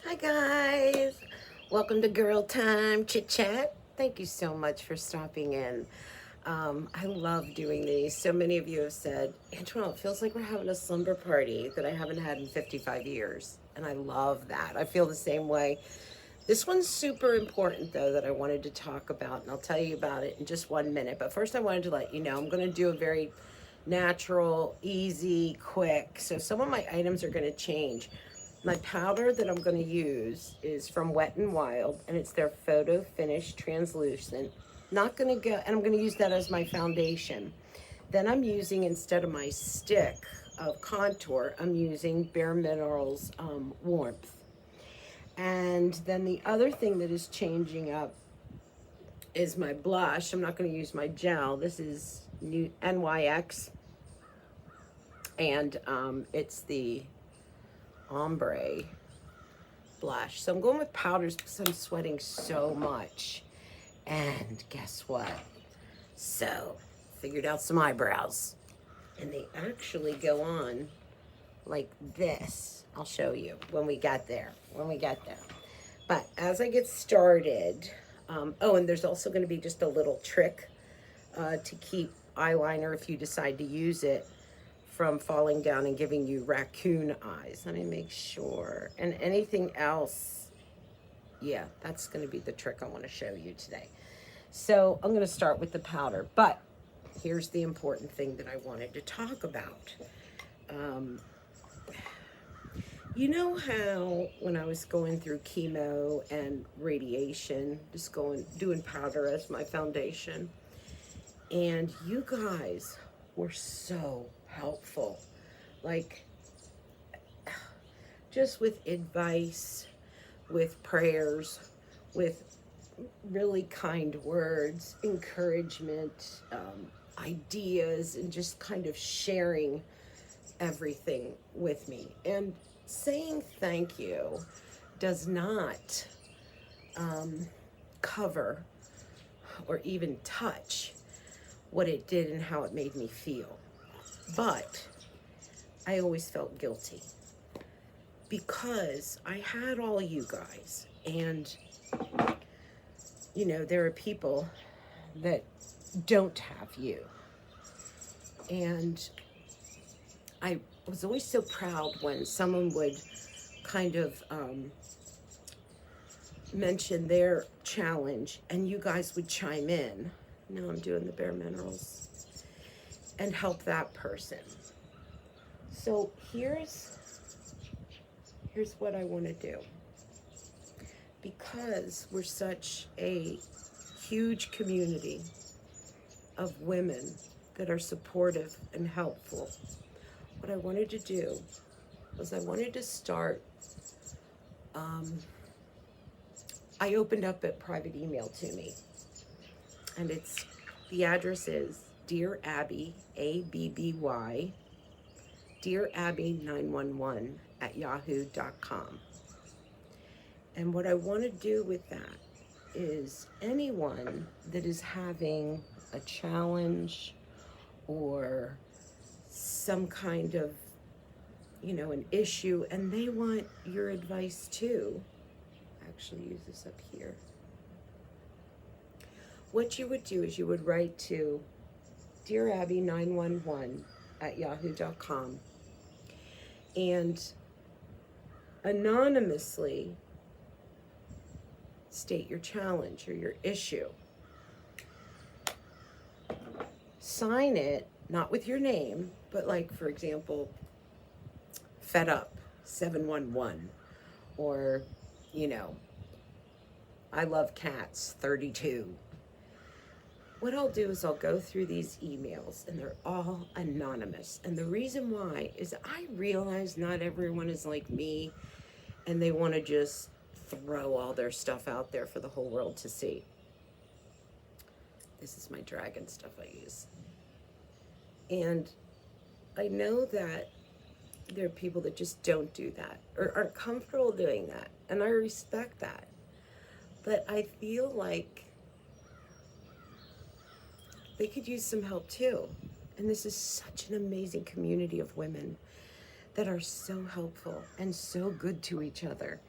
Hi guys, welcome to Girl Time Chit Chat. Thank you so much for stopping in. I love doing these. So many of you have said, Antoine, it feels like we're having a slumber party that I haven't had in 55 years. And I love that. I feel the same way. This one's super important though that I wanted to talk about, and I'll tell you about it in just 1 minute. But first I wanted to let you know I'm going to do a very natural, easy, quick. So some of my items are going to change. My powder that I'm going to use is from Wet n Wild, and it's their Photo Finish Translucent. Not going to go, and I'm going to use that as my foundation. Then I'm using, instead of my stick of contour, I'm using Bare Minerals Warmth. And then the other thing that is changing up is my blush. I'm not going to use my gel. This is new NYX, and it's the ombre blush. So I'm going with powders because I'm sweating so much. And guess what? So figured out some eyebrows, and they actually go on like this. I'll show you when we get there. But as I get started, oh, and there's also going to be just a little trick to keep eyeliner, if you decide to use it, from falling down and giving you raccoon eyes. Let me make sure. And anything else, yeah, that's going to be the trick I want to show you today. So I'm going to start with the powder, but here's the important thing that I wanted to talk about. You know how when I was going through chemo and radiation, just doing powder as my foundation, and you guys were so helpful, like just with advice, with prayers, with really kind words, encouragement, ideas, and just kind of sharing everything with me. And saying thank you does not cover or even touch what it did and how it made me feel. But I always felt guilty because I had all you guys, and there are people that don't have you. And I was always so proud when someone would kind of mention their challenge and you guys would chime in. Now I'm doing the Bare Minerals and help that person. So here's what I want to do. Because we're such a huge community of women that are supportive and helpful, what I wanted to do was I wanted to start, I opened up a private email to me, and the address is Dear Abby, ABBY, Dear Abby 911 at yahoo.com. And what I want to do with that is anyone that is having a challenge or some kind of, an issue, and they want your advice too. Actually, use this up here. What you would do is you would write to Dear Abby 911 at yahoo.com and anonymously state your challenge or your issue. Sign it, not with your name, but like, for example, Fed Up 711, or, I Love Cats 32. What I'll do is I'll go through these emails, and they're all anonymous. And the reason why is I realize not everyone is like me, and they want to just throw all their stuff out there for the whole world to see. This is my dragon stuff I use. And I know that there are people that just don't do that or aren't comfortable doing that, and I respect that. But I feel like they could use some help too. And this is such an amazing community of women that are so helpful and so good to each other.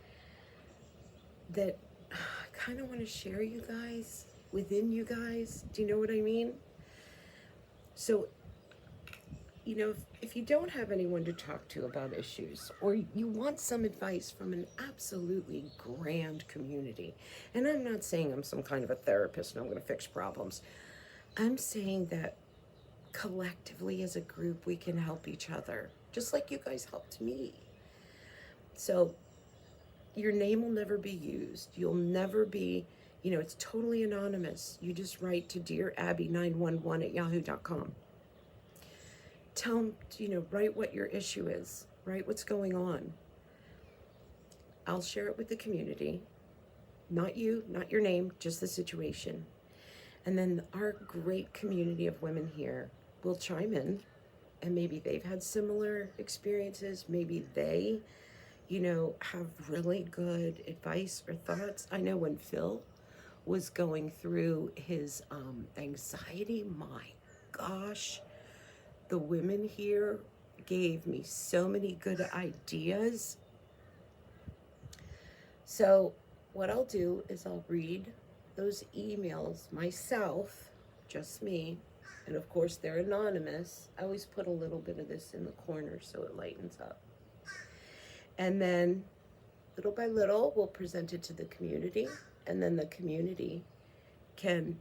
that I kind of want to share you guys within you guys. Do you know what I mean? So, if you don't have anyone to talk to about issues, or you want some advice from an absolutely grand community, and I'm not saying I'm some kind of a therapist and I'm going to fix problems. I'm saying that collectively as a group, we can help each other, just like you guys helped me. So, your name will never be used. You'll never be, it's totally anonymous. You just write to Dear Abby911 at yahoo.com. Tell them, write what your issue is, write what's going on. I'll share it with the community. Not you, not your name, just the situation. And then our great community of women here will chime in, and maybe they've had similar experiences. Maybe they have really good advice or thoughts. I know when Phil was going through his anxiety, my gosh, the women here gave me so many good ideas. So what I'll do is I'll read those emails myself, just me, and of course they're anonymous. I always put a little bit of this in the corner so it lightens up. And then, little by little, we'll present it to the community, and then the community can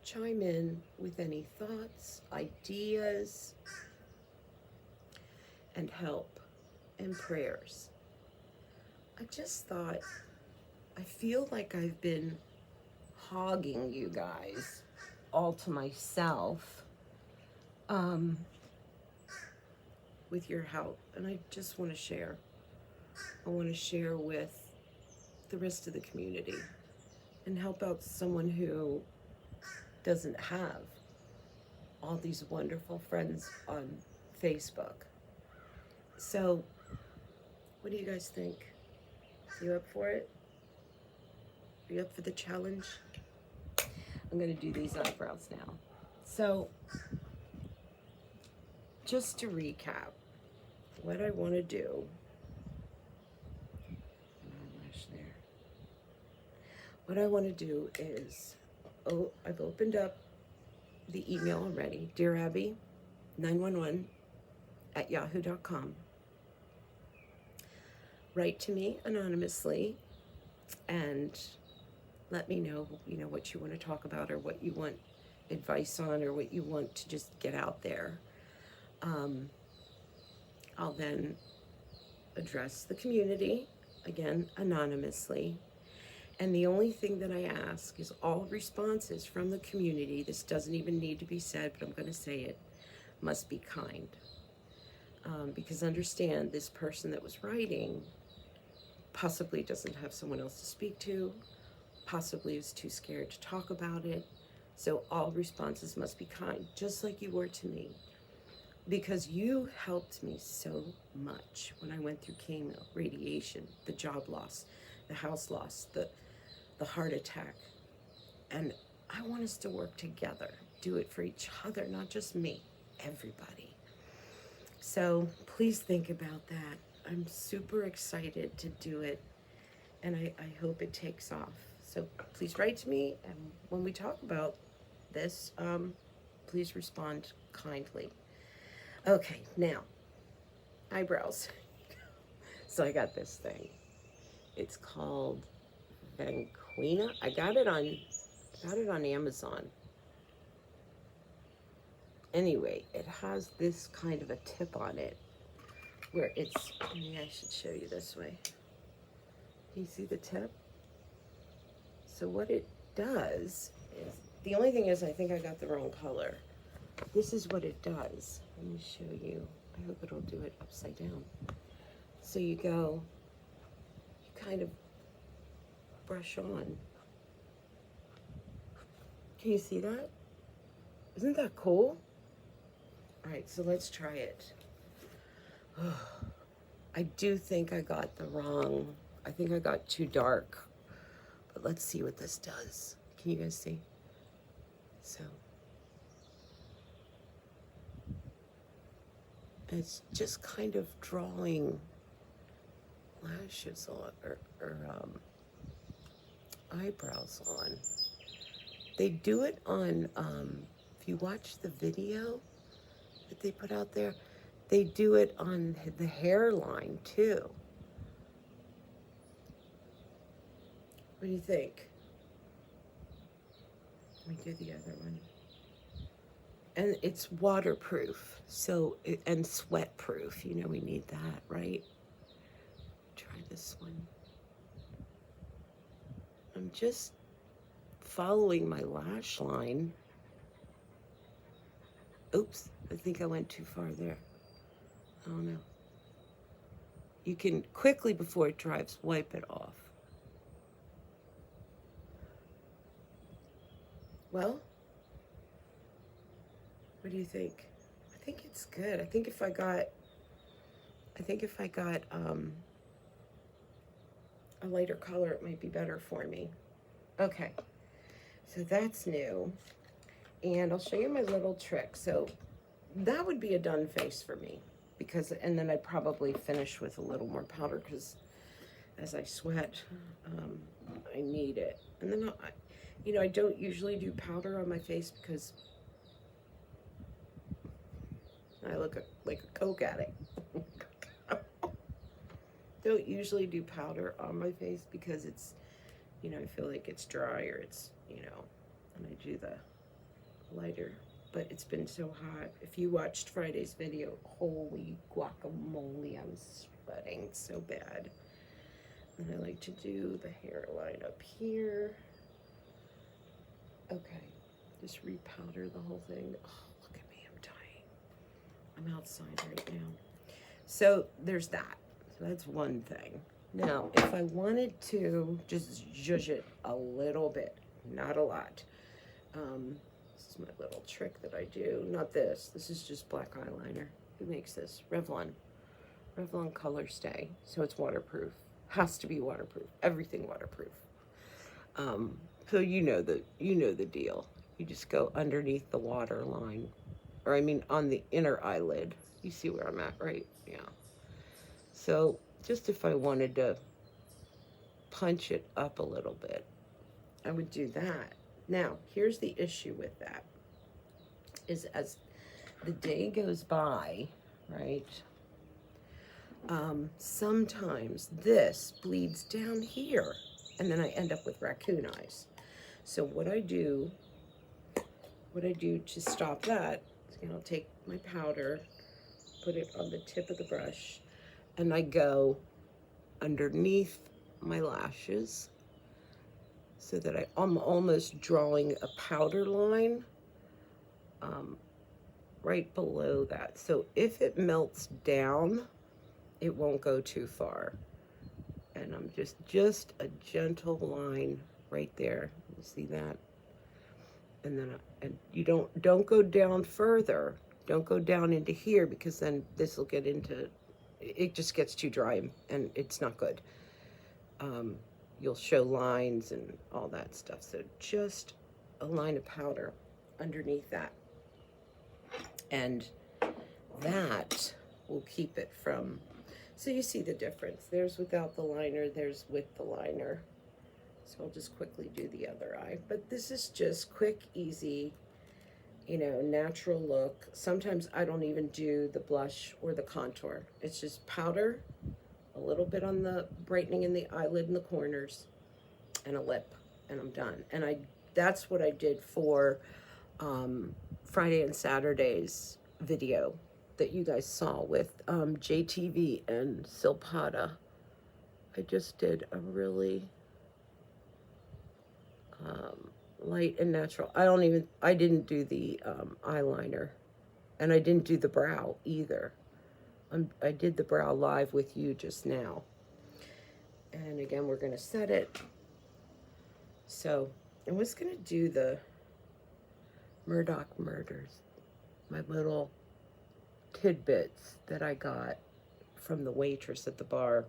chime in with any thoughts, ideas, and help and prayers. I just thought, I feel like I've been hogging you guys all to myself with your help, and I just want to share. I want to share with the rest of the community and help out someone who doesn't have all these wonderful friends on Facebook. So, what do you guys think? You up for it? Are you up for the challenge? I'm going to do these eyebrows now. So, just to recap, what I want to do. What I want to do is, I've opened up the email already, Dear Abby 911 at yahoo.com. Write to me anonymously and let me know, what you want to talk about or what you want advice on or what you want to just get out there. I'll then address the community, again, anonymously. And the only thing that I ask is all responses from the community, this doesn't even need to be said, but I'm going to say it, must be kind. Because understand, this person that was writing possibly doesn't have someone else to speak to, possibly is too scared to talk about it. So all responses must be kind, just like you were to me. Because you helped me so much when I went through chemo, radiation, the job loss, the house loss, the heart attack. And I want us to work together, do it for each other, not just me, everybody. So please think about that. I'm super excited to do it, and I hope it takes off. So please write to me, and when we talk about this, please respond kindly. Okay, now, eyebrows. So I got this thing. It's called Vanquina. I got it on Amazon. Anyway, it has this kind of a tip on it where it's, maybe I should show you this way. Do you see the tip? So what it does is, the only thing is I think I got the wrong color. This is what it does. Let me show you. I hope it'll do it upside down. So you kind of brush on. Can you see that? Isn't that cool? All right, so let's try it. I do think I got I think I got too dark, but let's see what this does. Can you guys see? So, it's just kind of drawing lashes on, or eyebrows on. They do it on, if you watch the video that they put out there, they do it on the hairline too. What do you think? Let me do the other one. And it's waterproof, so, and sweat proof. You know we need that, right? Try this one. I'm just following my lash line. Oops, I think I went too far there. I don't know. You can quickly, before it dries, wipe it off. Well, what do you think? I think it's good. I think if I got a lighter color, it might be better for me. Okay, so that's new. And I'll show you my little trick. So that would be a done face for me, because, and then I'd probably finish with a little more powder, because as I sweat, I need it. And then I don't usually do powder on my face because I look like a Coke addict. Don't usually do powder on my face because it's, I feel like it's dry, or it's, and I do the lighter. But it's been so hot. If you watched Friday's video, holy guacamole, I'm sweating so bad. And I like to do the hairline up here. Okay, just repowder the whole thing. Oh, look at me, I'm dying. I'm outside right now. So there's that. So that's one thing. Now, if I wanted to just zhuzh it a little bit, not a lot. This is my little trick that I do. Not this. This is just black eyeliner. Who makes this? Revlon. Revlon Color Stay. So it's waterproof. Has to be waterproof. Everything waterproof. So you know the deal. You just go underneath the water line, or I mean on the inner eyelid. You see where I'm at, right? Yeah. So just if I wanted to punch it up a little bit, I would do that. Now, here's the issue with that, is as the day goes by, right, sometimes this bleeds down here, and then I end up with raccoon eyes. So what I do to stop that is, I'll take my powder, put it on the tip of the brush, and I go underneath my lashes so that I'm almost drawing a powder line right below that. So if it melts down, it won't go too far. And I'm just a gentle line right there. You see that? And then and you don't go down further. Don't go down into here, because then this will get into, it just gets too dry and it's not good. You'll show lines and all that stuff. So just a line of powder underneath that. And that will keep it from, so you see the difference. There's without the liner, there's with the liner. So I'll just quickly do the other eye. But this is just quick, easy, natural look. Sometimes I don't even do the blush or the contour. It's just powder, a little bit on the brightening in the eyelid and the corners, and a lip, and I'm done. And that's what I did for Friday and Saturday's video that you guys saw with JTV and Silpada. I just did a really light and natural. I didn't do the eyeliner, and I didn't do the brow either. I did the brow live with you just now. And again, we're gonna set it. So I was gonna do the Murdoch Murders, my little tidbits that I got from the waitress at the bar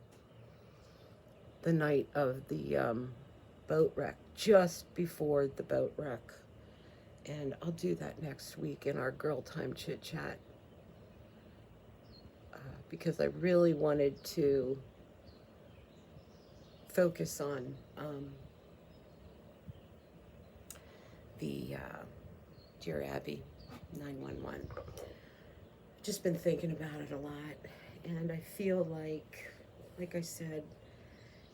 the night of the boat wreck, just before the boat wreck. And I'll do that next week in our Girl Time Chit Chat, because I really wanted to focus on the Dear Abby 911. Just been thinking about it a lot, and I feel like I said,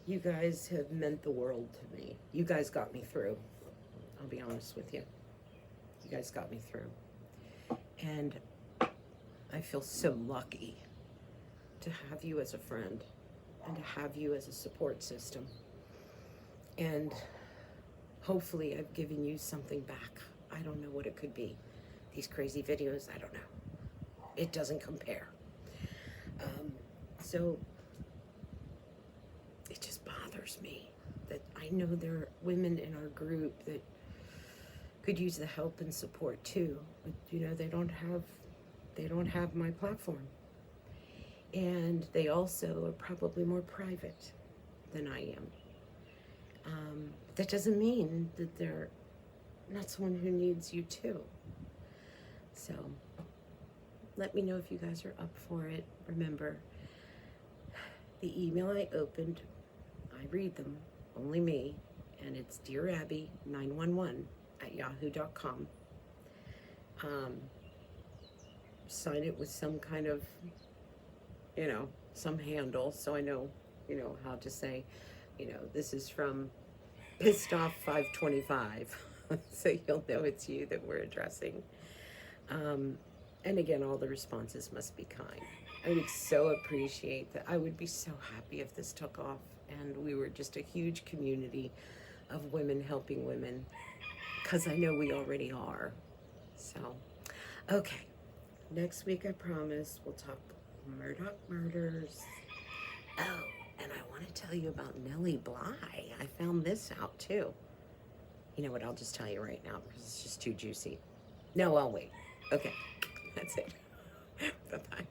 you guys have meant the world to me. You guys got me through. I'll be honest with you. You guys got me through. And I feel so lucky to have you as a friend and to have you as a support system. And hopefully I've given you something back. I don't know what it could be. These crazy videos, I don't know. It doesn't compare. So it just bothers me that I know there are women in our group that could use the help and support too, but they don't have my platform, and they also are probably more private than I am. That doesn't mean that they're not someone who needs you too. So let me know if you guys are up for it. Remember, the email I opened, I read them, only me, and it's dearabby911@yahoo.com. Sign it with some kind of, some handle, so I know, how to say, this is from Pissed Off 525, so you'll know it's you that we're addressing. And again, all the responses must be kind. I would so appreciate that. I would be so happy if this took off and we were just a huge community of women helping women, because I know we already are. So, okay. Next week, I promise, we'll talk Murdoch murders. Oh, and I want to tell you about Nellie Bly. I found this out, too. You know what? I'll just tell you right now because it's just too juicy. No, I'll wait. Okay. That's it. Bye-bye.